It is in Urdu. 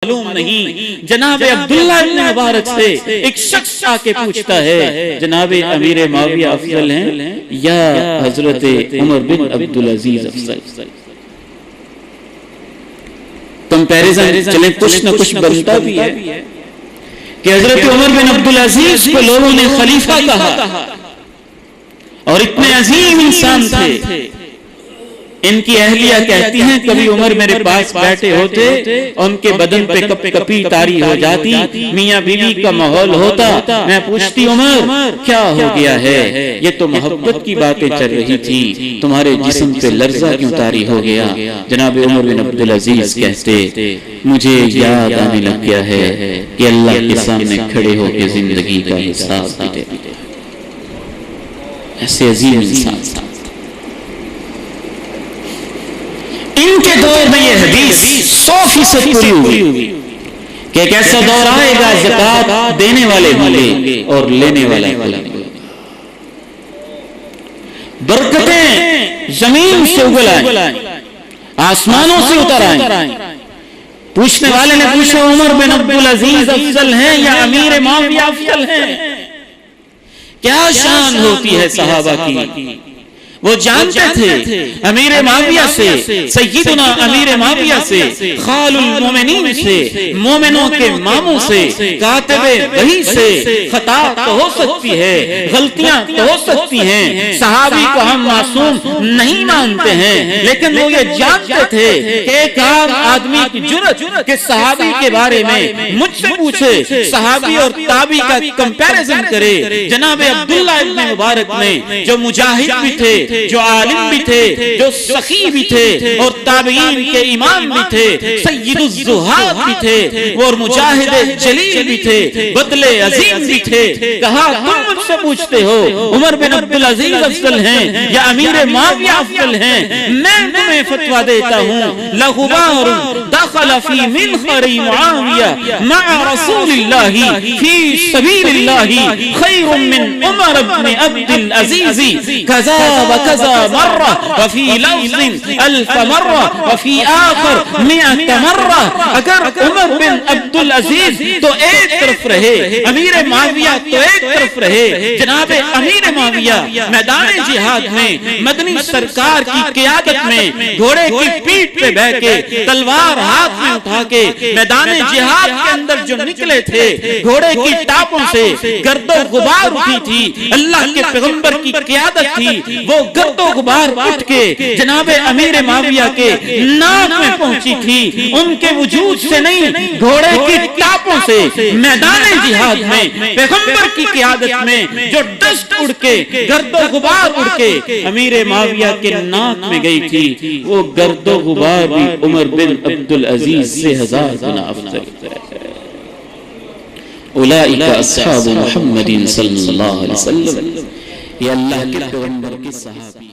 معلوم نہیں. جناب عبداللہ ابن مبارک سے ایک شخص آ کے پوچھتا ہے جناب امیر معاویہ افضل ہیں یا حضرت عمر بن عبدالعزیز افضل؟ کمپیریزن چلیں کچھ نہ کچھ بنتا بھی ہے کہ حضرت عمر بن عبدالعزیز کو لوگوں نے خلیفہ کہا اور اتنے عظیم انسان تھے. ان کی اہلیہ کہتی ہیں کبھی عمر میرے پاس بیٹھے ہوتے ان کے بدن پہ کپ کپی طاری ہو جاتی, میاں بیوی کا ماحول ہوتا, میں پوچھتی عمر کیا ہو گیا ہے؟ یہ تو محبت کی باتیں چل رہی تھی, تمہارے جسم پہ لرزہ کیوں طاری ہو گیا؟ جناب عمر بن عبدالعزیز کہتے مجھے یاد آنے لگ گیا ہے کہ اللہ کے سامنے کھڑے ہو کے زندگی کا حساب دیتے. ایسے عظیم انسان تھا. ان کے دور میں یہ حدیث 100% پوری ہوئی کہ ایک ایسا دور آئے گا زکات دینے والے ہوں گے اور لینے والے ہوں گے. برکتیں زمین سے اگل آئیں, آسمانوں سے اتر آئیں. پوچھنے والے نے پوچھا عمر بن عبدالعزیز افضل ہیں یا امیر معاویہ افضل ہیں؟ کیا شان ہوتی ہے صحابہ کی. وہ جانتے تھے امیر معاویہ سے, سیدنا امیر معاویہ سے, خال المومنین سے, مومنوں کے ماموں سے, کاتب وحی سے خطا تو ہو سکتی ہے, غلطیاں تو ہو سکتی ہیں. صحابی کو ہم معصوم نہیں مانتے ہیں, لیکن وہ یہ جانتے تھے کہ ایک عام آدمی کی جرأت کہ صحابی کے بارے میں مجھ سے پوچھے, صحابی اور تابعی کا کمپیریزن کرے. جناب عبداللہ ابن مبارک میں جو مجاہد بھی تھے, جو عالم بھی تھے, جو سخی بھی تھے اور تابعین کے امام بھی تھے, سید الزہاد بھی تھے اور مجاہد جلیل بھی تھے, بدل عظیم بھی تھے. کہا تم مجھ سے پوچھتے ہو عمر بن عبدالعزیز افضل ہیں یا امیر معاویہ افضل ہیں؟ میں تمہیں فتویٰ دیتا ہوں لغبار دخل فی منخر معاویہ مع رسول اللہ فی سبیل اللہ خیر من عمر بن عبدالعزیز کذا وکذا مرہ وفی لفظ الف مرہ وفی آخر 100 مرہ. اگر عمر بن عبدالعزیز تو ایک طرف رہے, امیر معاویہ تو ایک طرف رہے. جناب امیر معاویہ میدان جہاد میں مدنی سرکار کی قیادت میں گھوڑے کی پیٹھ پہ بیٹھ کے تلوار ہاتھ میں اٹھا کے میدان جہاد کے اندر جو نکلے تھے, گھوڑے کی ٹاپوں سے گرد و غبار اٹھی تھی, اللہ کے پیغمبر کی قیادت تھی, وہ گرد و غبار اٹھ کے جناب امیر معاویہ کے ناک میں پہنچی تھی. ان کے وجود سے نہیں, گھوڑے کی ٹاپوں سے میدان جہاد میں پیغمبر کی قیادت میں جو ڈسٹ اڑ کے گرد و غبار اڑ کے امیر معاویہ کے ناک میں گئی تھی, وہ گرد و غبار بھی عمر بن عبدالعزیز سے 1000 گنا افضل ہے. اولئک اصحاب محمد صلی اللہ علیہ وسلم, یہ اللہ کے پیغمبر کے صحابی.